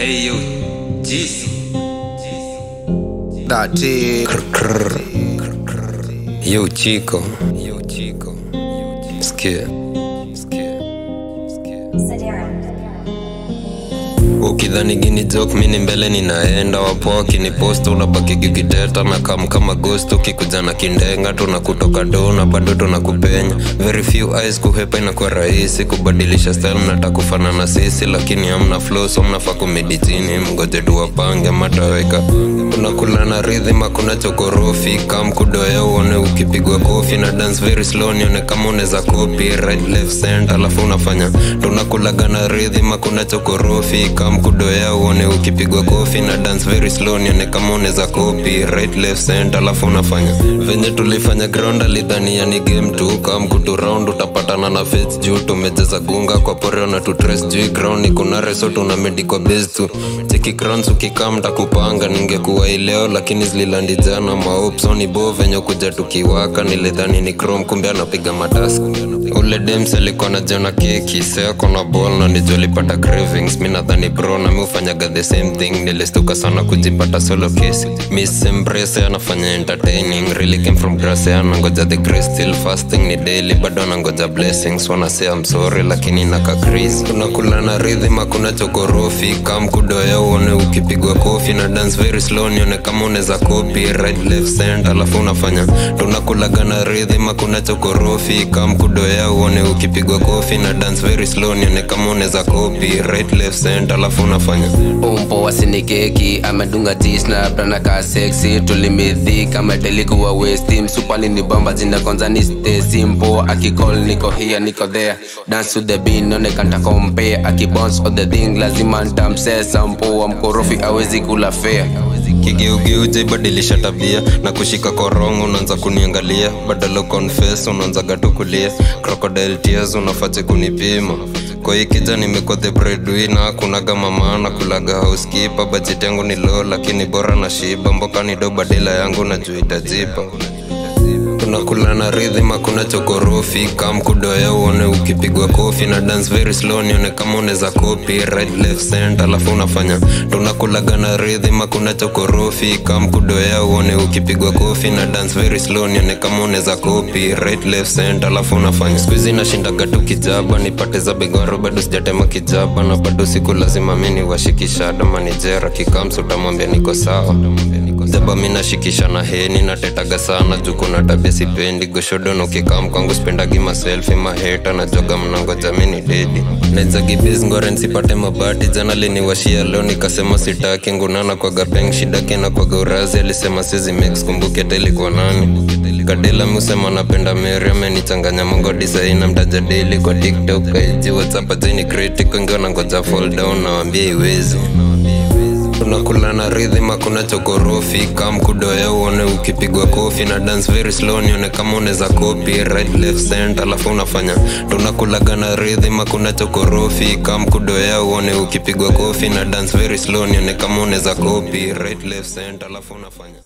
Hey yo, Jeezy. Dati Yo Chico, Skia. Ukidhani gini joke mini mbele ninaenda. Wapo wakiniposta unabaki gigiteta na kama ghost. Ukikuja na kindenga tunakutoka dona bado tunakupenya. Very few eyes kuhepa inakuwa rahisi. Kubadilisha style mnataka kufanana sisi, lakini hamna flow so mnafaa kumeditini. Mgoje tu wapange mataweka. Unakula na rhythm hakuna chokorofi. Kam kudoya uone ukipigwa kofi. Na dance very slow nione kama unaweza copy. Right left center alafu unafanya. Tunakulaga na rhythm hakuna chokorofi. Kam kudoya uone ukipigwa kofi. Na dance very slow nione kama unaweza copy. Right left center alafu unafanya. Venye tulifanya ground alidhania ni game tu. Kam kutu round utapatana na fates juu. Tumejeza gunga kwa poreo na tutres juu. Ground ni kuna reso tunamedi kwa base tu. Cheki crowns ukikam takupanga. Ningekuwa ileo lakini zililandi jana. Maopso ni bo venye kuja tukiwaka. Nilidhani ni chrome kumbe anapiga matask. Ule dems alikuwa na jona keki. Sea kona ball na nijolipata cravings. Minadhani bro na miufanyaga the same thing. Nilistuka sana kujipata solo case. Miss Embrace anafanya entertaining. Really came from grass anangoja the grace. Still fasting ni daily bado anangoja blessings. Wanna say I'm sorry lakini naka crazy. Tunakula na rhythm hakuna chokorofi. Kam kudoya uone ukipigwa kofi. Na dance very slow nione kama unaweza copy. Right left center alafu unafanya. Tunakulaga na rhythm hakuna chokorofi. Kam kudoya uone ukipigwa kofi. Na dance very slow nione kama unaweza copy. Right left center alafu unafanya. Umpo wasini keki amedunga T-snap na ka sexy. Tulimidhi kama delikuwa waste team. Supali ni bamba jina kwanza ni stay simple. Akicall niko here niko there. Dance to the beat none kanta compare. Akibounce all the thing lazima ntamse sampo. Wa mkorofi awezi kula fair. Kigeugeu jaibadilisha tabia. Na kushika korongo unaanza kuniangalia. Badala confess unaanza gatukulia. Crocodile tears unafache kunipima. Kwa hii kija nimekuwa the breadwinner. Kunaga mama na kulaga housekeeper. Budget yangu ni low lakini bora na shiba. Mboka ni do badila yangu na juu itajipa. Tunakula na rhythm hakuna chokorofi. Kam kudoya uone ukipigwa kofi. Na dance very slow nione kama unaweza copy. Right left center alafu unafanya. Tunakulaga na rhythm hakuna chokorofi. Kam kudoya uone ukipigwa kofi. Na dance very slow nione kama unaweza copy. Right left center alafu unafanya. Squeeze nashindaga tu kijaba. Nipate za bigwaro bado sijatema kijaba. Na bado siku lazima mimi washikishada. Manijera kikamsu utamwambia niko sawa. Jaba mina shikisha na heni na tetaga sana. Juku na tabia sipendi. Goshodo no kikam kwangu spendagi maselfie. Maheta na joga mnangoja mini dedi. Neza gibiz ngoren sipate mabati. Jana lini washia leo nikasema sitaki. Ngunana kwa gapeng shidake na kwa gaurazi. Alisema sizi mix kumbuke teli kwa nani. Kadela musema napenda Mary. Amenichanganya mongo design na mtaja daily kwa TikTok. IG WhatsApp ajini critic. Wengi wanangoja fall down na wambia iwezi. Tunakula na rhythm hakuna chokorofi. Kam kudoya uone ukipigwa kofi. Na dance very slow nione kama unaweza copy. Right left center alafu unafanya. Tunakulaga na rhythm hakuna chokorofi. Kam kudoya uone ukipigwa kofi. Na dance very slow nione kama unaweza copy. Right left center alafu unafanya.